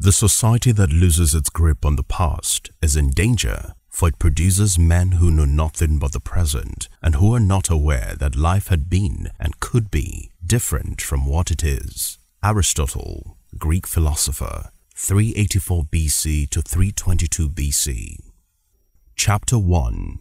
The society that loses its grip on the past is in danger, for it produces men who know nothing but the present and who are not aware that life had been and could be different from what it is. Aristotle, Greek philosopher, 384 BC to 322 BC. Chapter 1.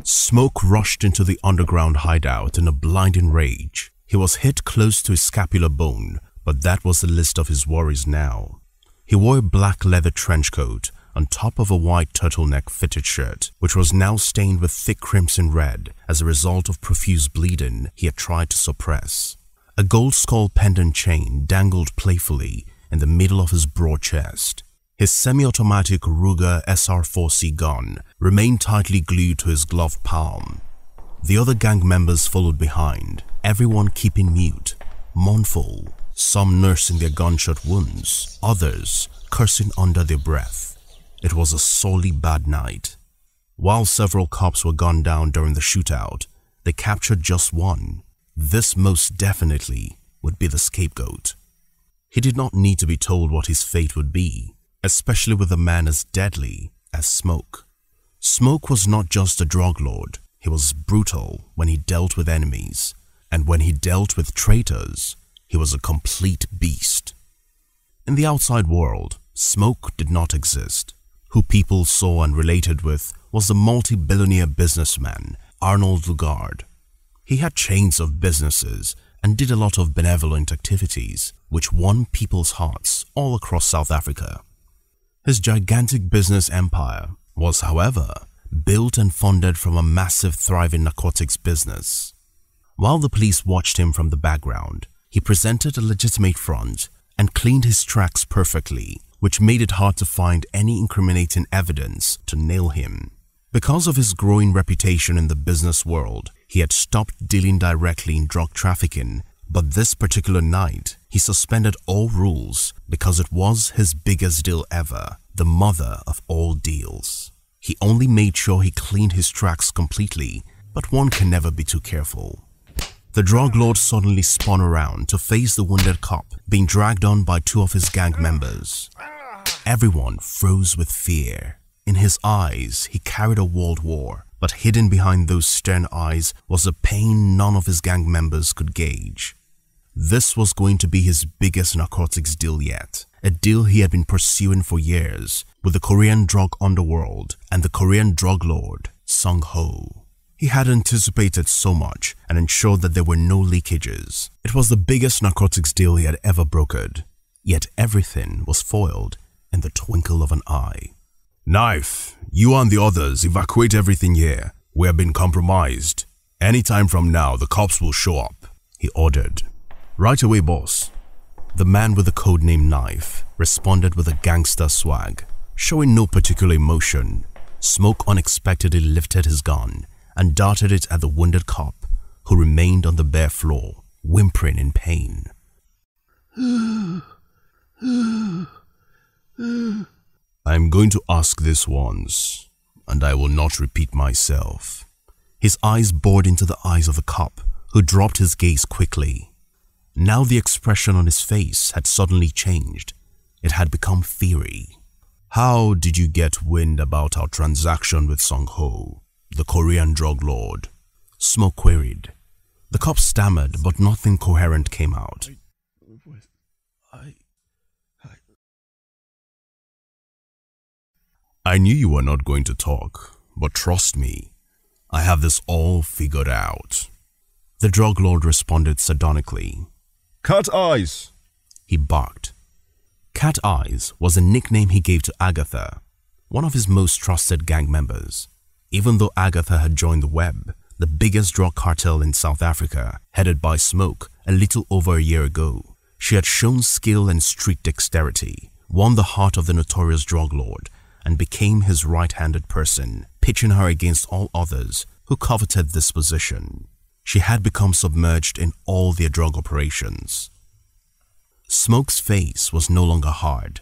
Smoke rushed into the underground hideout in a blinding rage. He was hit close to his scapular bone, but that was the least of his worries now. He wore a black leather trench coat on top of a white turtleneck fitted shirt, which was now stained with thick crimson red as a result of profuse bleeding he had tried to suppress. A gold skull pendant chain dangled playfully in the middle of his broad chest. His semi-automatic Ruger SR4C gun remained tightly glued to his gloved palm. The other gang members followed behind, everyone keeping mute, mournful, some nursing their gunshot wounds, others cursing under their breath. It was a sorely bad night. While several cops were gunned down during the shootout, they captured just one. This most definitely would be the scapegoat. He did not need to be told what his fate would be, especially with a man as deadly as Smoke. Smoke was not just a drug lord. He was brutal when he dealt with enemies, and when he dealt with traitors, he was a complete beast. In the outside world, Smoke did not exist. Who people saw and related with was the multi-billionaire businessman Arnold Lugard. He had chains of businesses and did a lot of benevolent activities which won people's hearts all across South Africa. His gigantic business empire was, however, built and funded from a massive thriving narcotics business. While the police watched him from the background, he presented a legitimate front and cleaned his tracks perfectly, which made it hard to find any incriminating evidence to nail him. Because of his growing reputation in the business world, he had stopped dealing directly in drug trafficking, but this particular night, he suspended all rules because it was his biggest deal ever, the mother of all deals. He only made sure he cleaned his tracks completely, but one can never be too careful. The drug lord suddenly spun around to face the wounded cop being dragged on by two of his gang members. Everyone froze with fear. In his eyes, he carried a world war, but hidden behind those stern eyes was a pain none of his gang members could gauge. This was going to be his biggest narcotics deal yet, a deal he had been pursuing for years with the Korean drug underworld and the Korean drug lord, Sung Ho. He had anticipated so much and ensured that there were no leakages. It was the biggest narcotics deal he had ever brokered, yet everything was foiled in the twinkle of an eye. Knife, you and the others evacuate everything here. We have been compromised. Anytime from now, the cops will show up, he ordered. Right away, boss. The man with the codename Knife responded with a gangster swag. Showing no particular emotion, Smoke unexpectedly lifted his gun and darted it at the wounded cop, who remained on the bare floor, whimpering in pain. I'm going to ask this once, and I will not repeat myself. His eyes bored into the eyes of the cop, who dropped his gaze quickly. Now the expression on his face had suddenly changed. It had become fiery. How did you get wind about our transaction with Sung Ho, the Korean drug lord? Smoke queried. The cop stammered, but nothing coherent came out. I knew you were not going to talk, but trust me, I have this all figured out. The drug lord responded sardonically. Cat Eyes, he barked. Cat Eyes was a nickname he gave to Agatha, one of his most trusted gang members. Even though Agatha had joined the Web, the biggest drug cartel in South Africa, headed by Smoke a little over a year ago, she had shown skill and street dexterity, won the heart of the notorious drug lord, and became his right-handed person, pitching her against all others who coveted this position. She had become submerged in all their drug operations. Smoke's face was no longer hard.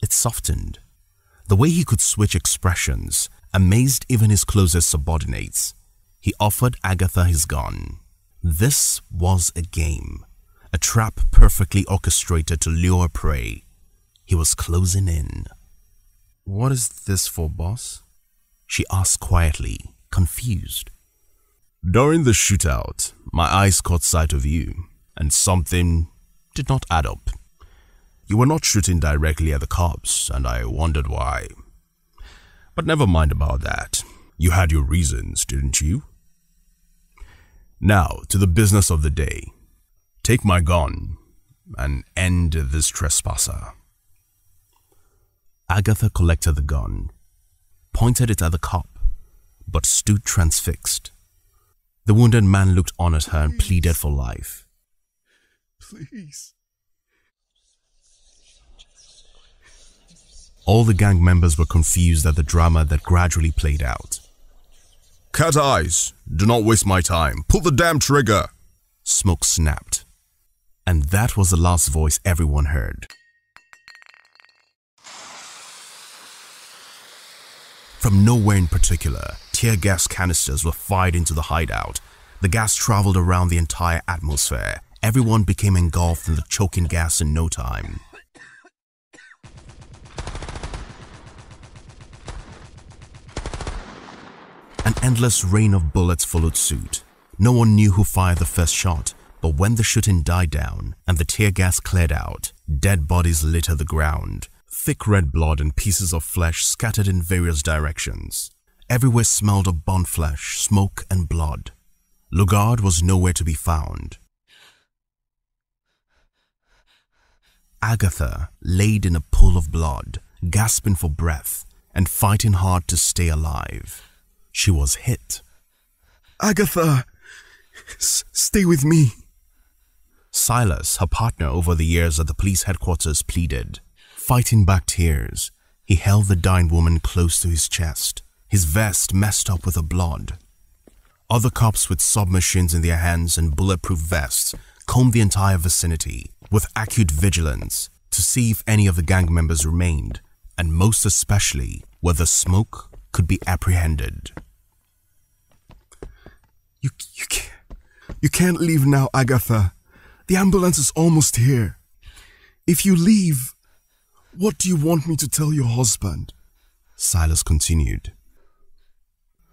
It softened. The way he could switch expressions amazed even his closest subordinates. He offered Agatha his gun. This was a game, a trap perfectly orchestrated to lure prey. He was closing in. "What is this for, boss?" she asked quietly, confused. "During the shootout, my eyes caught sight of you, and something did not add up. You were not shooting directly at the cops, and I wondered why. But never mind about that. You had your reasons, didn't you? Now, to the business of the day. Take my gun and end this trespasser." Agatha collected the gun, pointed it at the cop, but stood transfixed. The wounded man looked on at her and pleaded for life. "Please." All the gang members were confused at the drama that gradually played out. "Cat eyes, do not waste my time. Pull the damn trigger," Smoke snapped. And that was the last voice everyone heard. From nowhere in particular, tear gas canisters were fired into the hideout. The gas traveled around the entire atmosphere. Everyone became engulfed in the choking gas in no time. An endless rain of bullets followed suit. No one knew who fired the first shot, but when the shooting died down and the tear gas cleared out, dead bodies littered the ground. Thick red blood and pieces of flesh scattered in various directions. Everywhere smelled of burnt flesh, smoke and blood. Lugard was nowhere to be found. Agatha laid in a pool of blood, gasping for breath and fighting hard to stay alive. She was hit. "Agatha, stay with me." Silas, her partner over the years at the police headquarters, pleaded. Fighting back tears, he held the dying woman close to his chest, his vest messed up with the blood. Other cops with submachines in their hands and bulletproof vests combed the entire vicinity with acute vigilance to see if any of the gang members remained, and most especially whether Smoke could be apprehended. You can't leave now, Agatha. The ambulance is almost here. If you leave, what do you want me to tell your husband?" Silas continued.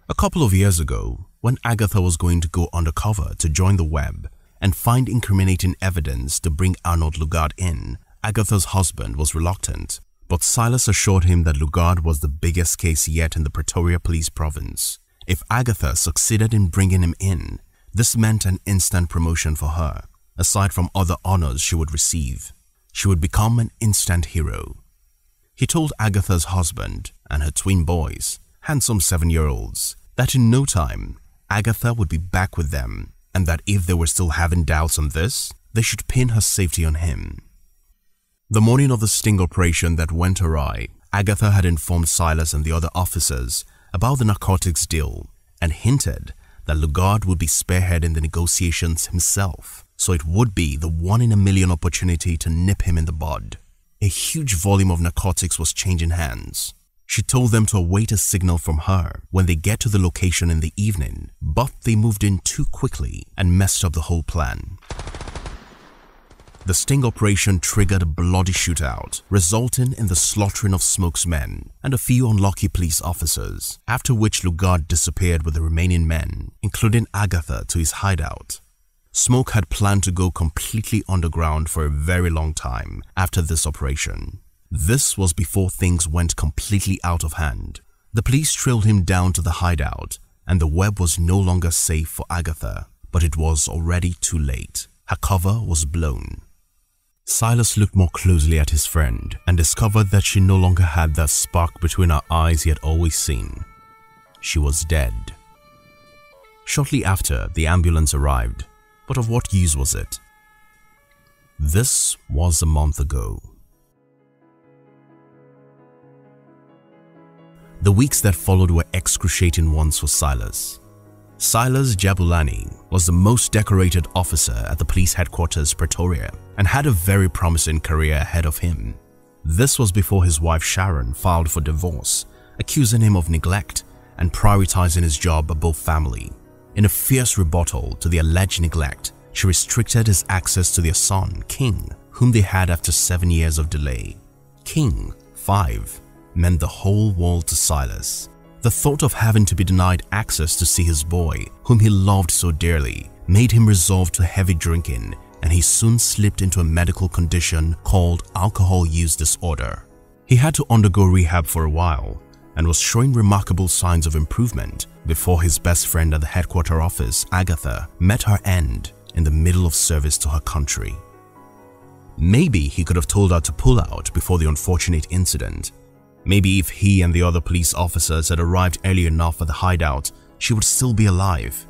A couple of years ago, when Agatha was going to go undercover to join the web and find incriminating evidence to bring Arnold Lugard in, Agatha's husband was reluctant, but Silas assured him that Lugard was the biggest case yet in the Pretoria Police Province. If Agatha succeeded in bringing him in, this meant an instant promotion for her. Aside from other honors she would receive, she would become an instant hero. He told Agatha's husband and her twin boys, handsome 7-year-olds, that in no time, Agatha would be back with them, and that if they were still having doubts on this, they should pin her safety on him. The morning of the sting operation that went awry, Agatha had informed Silas and the other officers about the narcotics deal and hinted that Lugard would be spearheading the negotiations himself, so it would be the 1 in a million opportunity to nip him in the bud. A huge volume of narcotics was changing hands. She told them to await a signal from her when they get to the location in the evening, but they moved in too quickly and messed up the whole plan. The sting operation triggered a bloody shootout, resulting in the slaughtering of Smoke's men and a few unlucky police officers, after which Lugard disappeared with the remaining men, including Agatha, to his hideout. Smoke had planned to go completely underground for a very long time after this operation. This was before things went completely out of hand. The police trailed him down to the hideout, and the web was no longer safe for Agatha, but it was already too late. Her cover was blown. Silas looked more closely at his friend and discovered that she no longer had that spark between her eyes he had always seen. She was dead. Shortly after, the ambulance arrived, but of what use was it? This was a month ago. The weeks that followed were excruciating ones for Silas. Silas Jabulani was the most decorated officer at the police headquarters Pretoria and had a very promising career ahead of him. This was before his wife Sharon filed for divorce, accusing him of neglect and prioritizing his job above family. In a fierce rebuttal to the alleged neglect, she restricted his access to their son, King, whom they had after 7 years of delay. King, 5, meant the whole world to Silas. The thought of having to be denied access to see his boy, whom he loved so dearly, made him resolve to heavy drinking, and he soon slipped into a medical condition called alcohol use disorder. He had to undergo rehab for a while and was showing remarkable signs of improvement before his best friend at the headquarters office, Agatha, met her end in the middle of service to her country. Maybe he could have told her to pull out before the unfortunate incident. Maybe if he and the other police officers had arrived early enough at the hideout, she would still be alive.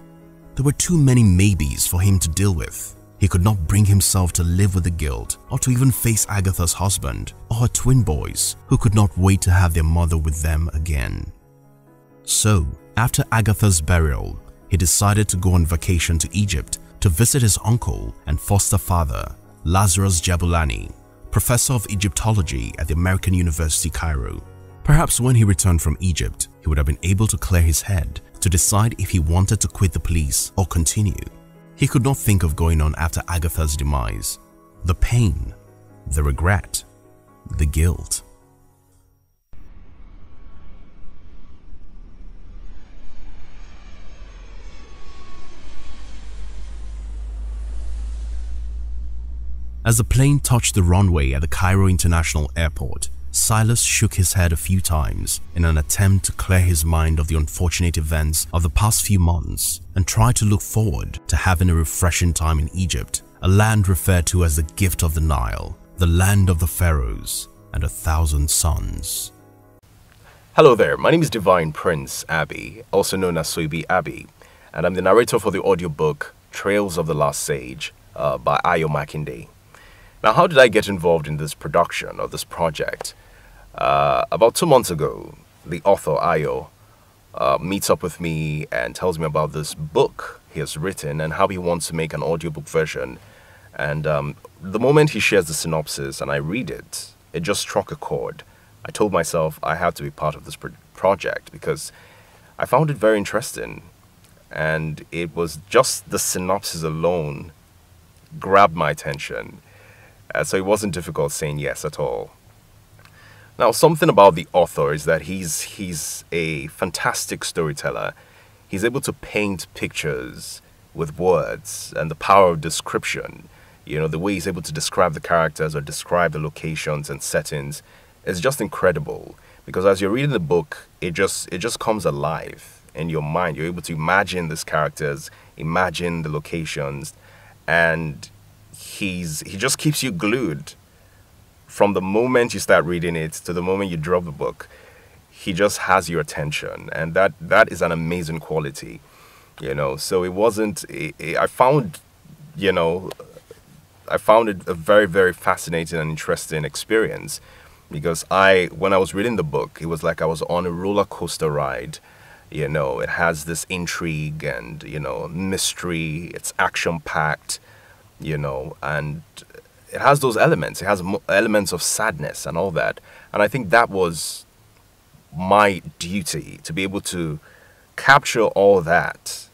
There were too many maybes for him to deal with. He could not bring himself to live with the guilt or to even face Agatha's husband or her twin boys, who could not wait to have their mother with them again. So, after Agatha's burial, he decided to go on vacation to Egypt to visit his uncle and foster father, Lazarus Jabulani, professor of Egyptology at the American University, Cairo. Perhaps when he returned from Egypt, he would have been able to clear his head to decide if he wanted to quit the police or continue. He could not think of going on after Agatha's demise. The pain, the regret, the guilt. As the plane touched the runway at the Cairo International Airport, Silas shook his head a few times in an attempt to clear his mind of the unfortunate events of the past few months and try to look forward to having a refreshing time in Egypt, a land referred to as the gift of the Nile, the land of the pharaohs and 1,000 suns. Hello there, my name is Divine Prince Abi, also known as Soibi Abi, and I'm the narrator for the audiobook Trails of the Last Sage by Ayo Makinde. Now, how did I get involved in this production or this project? About 2 months ago, the author Ayo meets up with me and tells me about this book he has written and how he wants to make an audiobook version. And the moment he shares the synopsis and I read it, it just struck a chord. I told myself I had to be part of this project because I found it very interesting. And it was just the synopsis alone grabbed my attention. So it wasn't difficult saying yes at all. Now, something about the author is that he's a fantastic storyteller. He's able to paint pictures with words and the power of description. You know, the way he's able to describe the characters or describe the locations and settings is just incredible. Because as you're reading the book, it just comes alive in your mind. You're able to imagine these characters, imagine the locations, and he just keeps you glued from the moment you start reading it to the moment you drop the book. He just has your attention, and that is an amazing quality, you know. So it wasn't. I found it a very, very fascinating and interesting experience because when I was reading the book, it was like I was on a roller coaster ride. You know, it has this intrigue and mystery. It's action packed. And it has those elements. It has elements of sadness and all that. And I think that was my duty, to be able to capture all that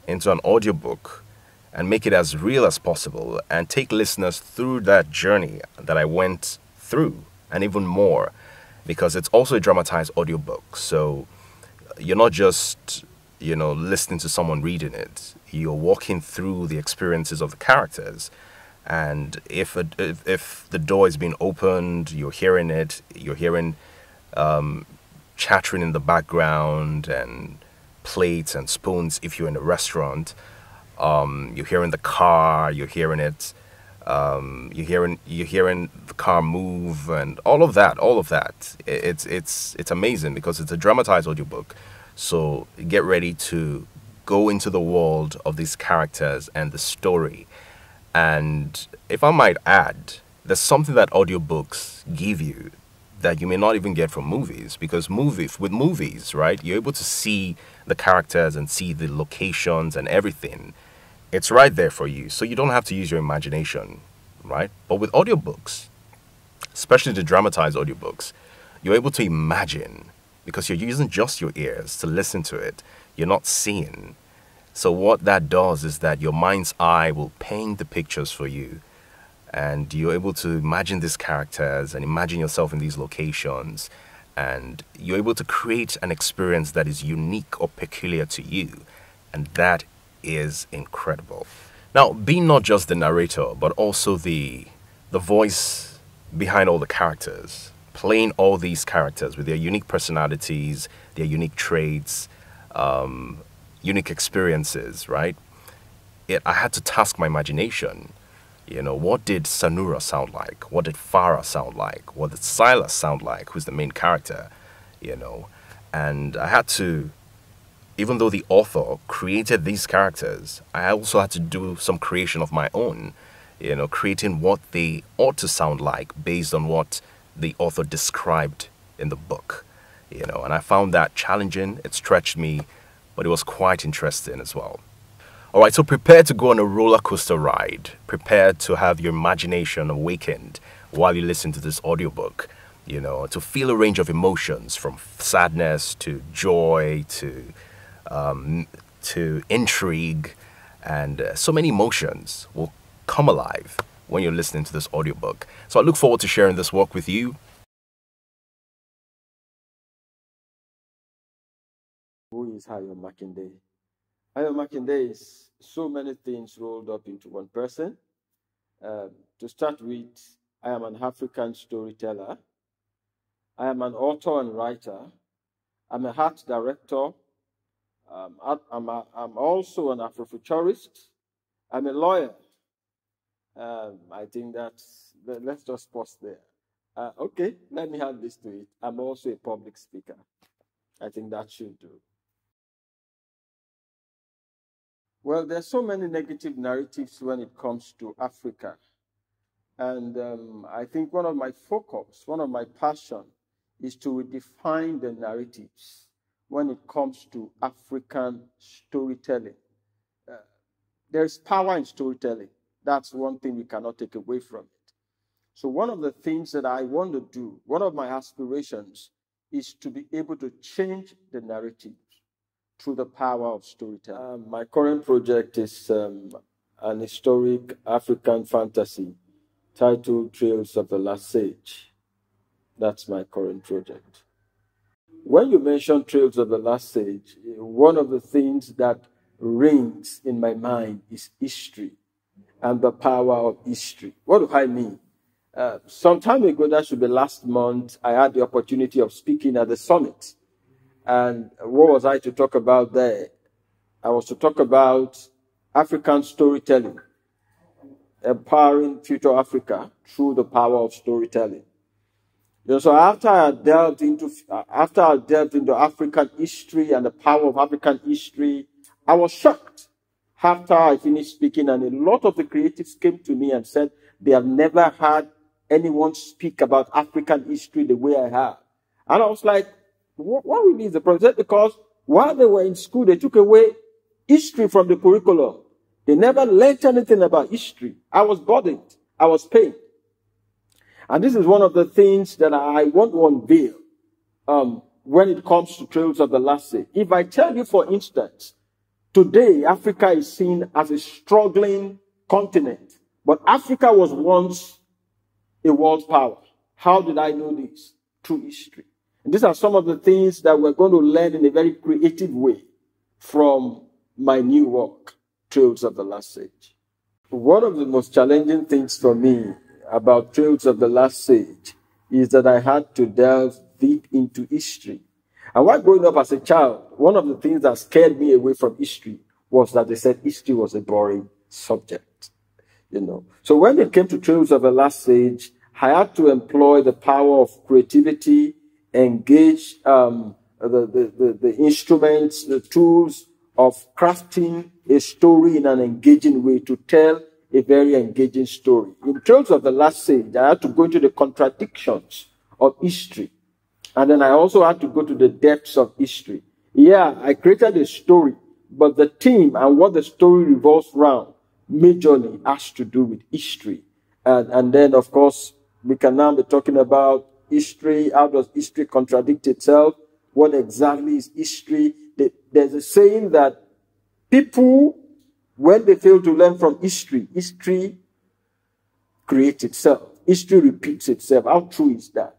into an audiobook and make it as real as possible and take listeners through that journey that I went through and even more, because it's also a dramatized audiobook. So you're not just listening to someone reading it. You're walking through the experiences of the characters, and if the door is being opened, you're hearing it. You're hearing chattering in the background and plates and spoons. If you're in a restaurant, you're hearing the car. You're hearing it. You're hearing the car move and all of that. It's amazing because it's a dramatized audiobook. So get ready to go into the world of these characters and the story. And if I might add, there's something that audiobooks give you that you may not even get from movies, because with movies, right, you're able to see the characters and see the locations and everything. It's right there for you, so you don't have to use your imagination, right? But with audiobooks, especially the dramatized audiobooks, you're able to imagine, because you're using just your ears to listen to it. You're not seeing. So what that does is that your mind's eye will paint the pictures for you. and you're able to imagine these characters and imagine yourself in these locations, and you're able to create an experience that is unique or peculiar to you, and that is incredible. Now, being not just the narrator, but also the voice behind all the characters, playing all these characters with their unique personalities, their unique traits, unique experiences, right? I had to task my imagination. You know, what did Sanura sound like? What did Farah sound like? What did Silas sound like, who's the main character? You know, and I had to, even though the author created these characters, I also had to do some creation of my own, you know, creating what they ought to sound like based on what the author described in the book, you know, and I found that challenging. It stretched me, but it was quite interesting as well. All right, so prepare to go on a roller coaster ride. Prepare to have your imagination awakened while you listen to this audiobook, you know, to feel a range of emotions from sadness to joy to intrigue, and so many emotions will come alive when you're listening to this audiobook. So I look forward to sharing this work with you. Who is Ayo Makinde? Ayo Makinde is so many things rolled up into one person. To start with, I am an African storyteller. I am an author and writer. I'm a art director. I'm also an Afrofuturist. I'm a lawyer. I think let's just pause there. Okay, let me add this to it. I'm also a public speaker. I think that should do. Well, there's so many negative narratives when it comes to Africa. And I think one of my focus, one of my passion is to redefine the narratives when it comes to African storytelling. There's power in storytelling. That's one thing we cannot take away from it. So one of the things that I want to do, one of my aspirations, is to be able to change the narrative through the power of storytelling. My current project is an historic African fantasy titled Trails of the Last Sage. That's my current project. When you mention Trails of the Last Sage, one of the things that rings in my mind is history and the power of history. What do I mean? Some time ago, that should be last month, I had the opportunity of speaking at the summit. And what was I to talk about there? I was to talk about African storytelling, empowering future Africa through the power of storytelling. You know, so after I delved into African history and the power of African history, I was shocked after I finished speaking, and a lot of the creatives came to me and said they have never had anyone speak about African history the way I have. And I was like, what really is the problem? Because while they were in school, they took away history from the curriculum. They never learned anything about history. I was burdened. I was pained. And this is one of the things that I want to unveil when it comes to Trails of the Last Sage. If I tell you, for instance, today Africa is seen as a struggling continent, but Africa was once a world power. How did I know this? Through history. And these are some of the things that we're going to learn in a very creative way from my new work, Trails of the Last Sage. One of the most challenging things for me about Trails of the Last Sage is that I had to delve deep into history. And while growing up as a child, one of the things that scared me away from history was that they said history was a boring subject. You know. So when it came to Trails of the Last Sage, I had to employ the power of creativity, engage the instruments, the tools of crafting a story in an engaging way to tell a very engaging story. In Trails of the Last Sage, I had to go into the contradictions of history. And then I also had to go to the depths of history. Yeah, I created a story, but the theme and what the story revolves around majorly has to do with history. And then, of course, we can now be talking about history. How does history contradict itself? What exactly is history? There's a saying that people, when they fail to learn from history, history creates itself. History repeats itself. How true is that?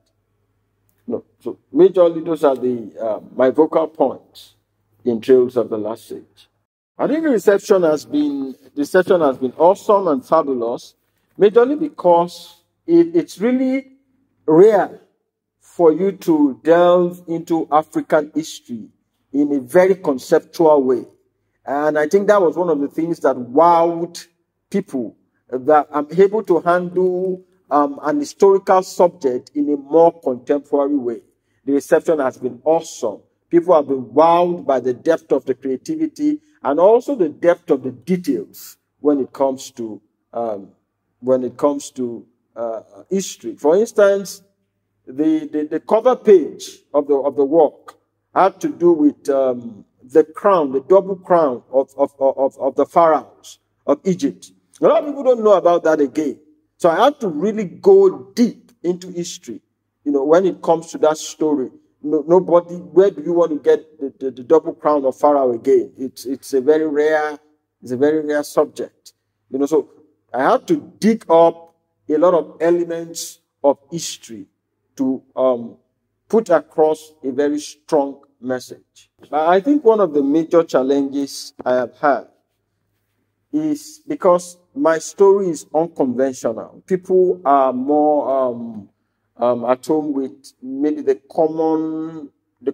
No. So majorly those are the my vocal points in Trails of the Last Sage. I think the reception has been awesome and fabulous, majorly because it's really rare for you to delve into African history in a very conceptual way. And I think that was one of the things that wowed people, that I'm able to handle an historical subject in a more contemporary way. The reception has been awesome. People have been wowed by the depth of the creativity and also the depth of the details when it comes to history. For instance, the cover page of the work had to do with the crown, the double crown of the pharaohs of Egypt. A lot of people don't know about that again. So I had to really go deep into history, when it comes to that story. Nobody, where do you want to get the double crown of Pharaoh again? It's a very rare subject. So I had to dig up a lot of elements of history to put across a very strong message. But I think one of the major challenges I have had is because my story is unconventional. People are more at home with maybe the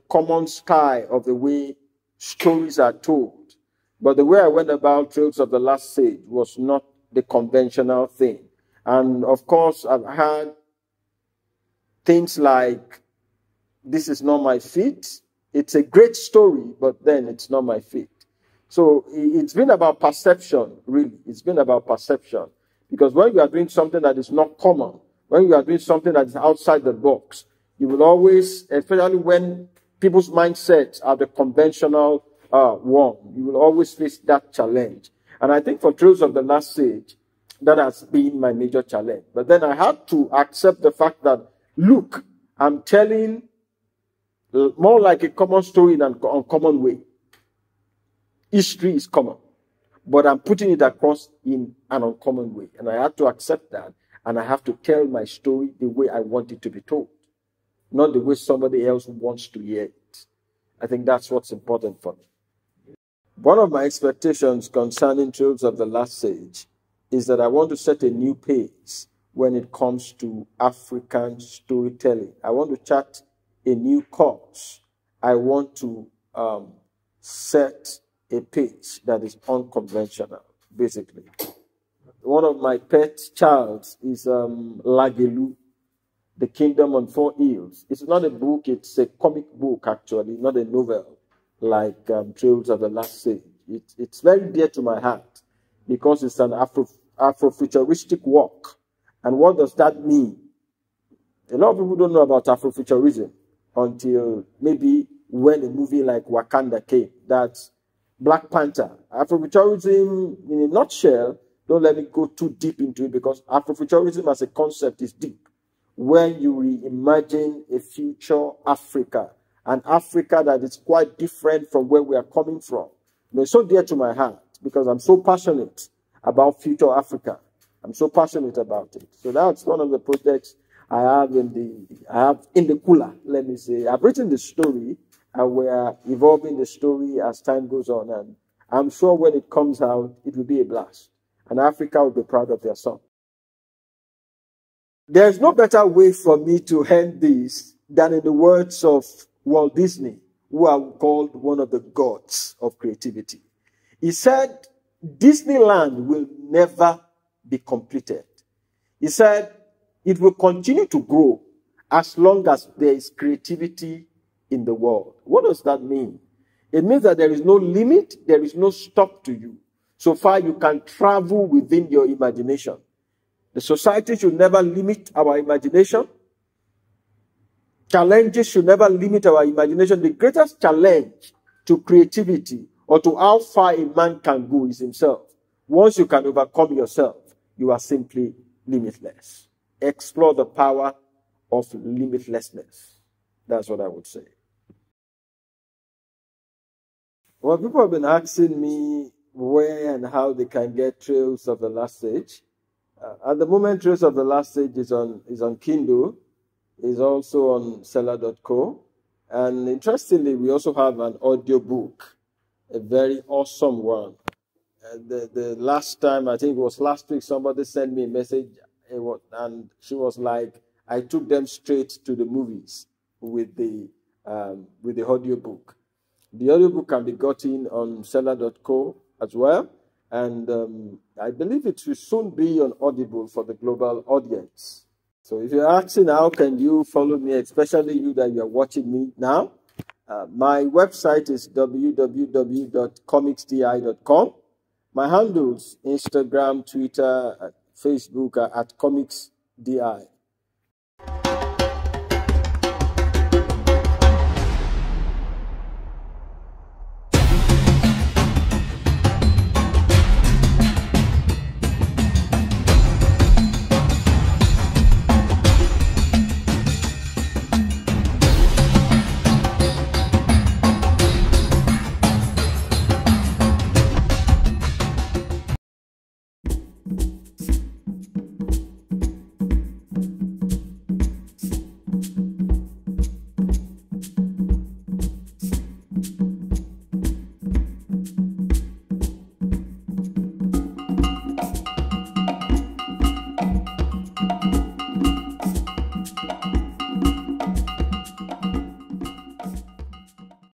common style of the way stories are told. But the way I went about Trails of the Last Sage was not the conventional thing. And of course, I've had things like, this is not my feat. It's a great story, but then it's not my feat. So it's been about perception, really. It's been about perception. Because when you are doing something that is not common, when you are doing something that is outside the box, you will always, especially when people's mindsets are the conventional one, you will always face that challenge. And I think for Trails of the Last Sage, that has been my major challenge. But then I had to accept the fact that, look, I'm telling more like a common story than an uncommon way. History is common, but I'm putting it across in an uncommon way. And I have to accept that, and I have to tell my story the way I want it to be told, not the way somebody else wants to hear it. I think that's what's important for me. One of my expectations concerning Trails of the Last Sage is that I want to set a new pace when it comes to African storytelling. I want to chart a new course. I want to set a pace that is unconventional, basically. One of my pet childs is Lagelu, The Kingdom on Four Hills. It's not a book, it's a comic book, actually, not a novel like Trails of the Last Sage. It's very dear to my heart because it's an Afrofuturistic work. And what does that mean? A lot of people don't know about Afrofuturism until maybe when a movie like Wakanda came. That's Black Panther. Afrofuturism, in a nutshell, don't let me go too deep into it because Afrofuturism as a concept is deep. When you reimagine a future Africa, an Africa that is quite different from where we are coming from. It's so dear to my heart because I'm so passionate about future Africa. I'm so passionate about it. So that's one of the projects I have in the cooler, let me say. I've written the story and we're evolving the story as time goes on. And I'm sure when it comes out, it will be a blast. And Africa will be proud of their son. There's no better way for me to end this than in the words of Walt Disney, who are called one of the gods of creativity. He said, Disneyland will never be completed. He said, it will continue to grow as long as there is creativity in the world. What does that mean? It means that there is no limit, there is no stop to you. So far you can travel within your imagination. The society should never limit our imagination. Challenges should never limit our imagination. The greatest challenge to creativity or to how far a man can go is himself. Once you can overcome yourself, you are simply limitless. Explore the power of limitlessness. That's what I would say. Well, people have been asking me where and how they can get Trails of the Last Sage. At the moment, Trails of the Last Stage is on Kindle, is also on Seller.co. And interestingly, we also have an audiobook, a very awesome one. The last time, I think it was last week, somebody sent me a message, and she was like, I took them straight to the movies with the audiobook. The audiobook can be gotten on Seller.co as well. And I believe it will soon be on Audible for the global audience. So if you're asking how can you follow me, especially you that you're watching me now, my website is www.comicsdi.com. My handles, Instagram, Twitter, Facebook are at comicsdi.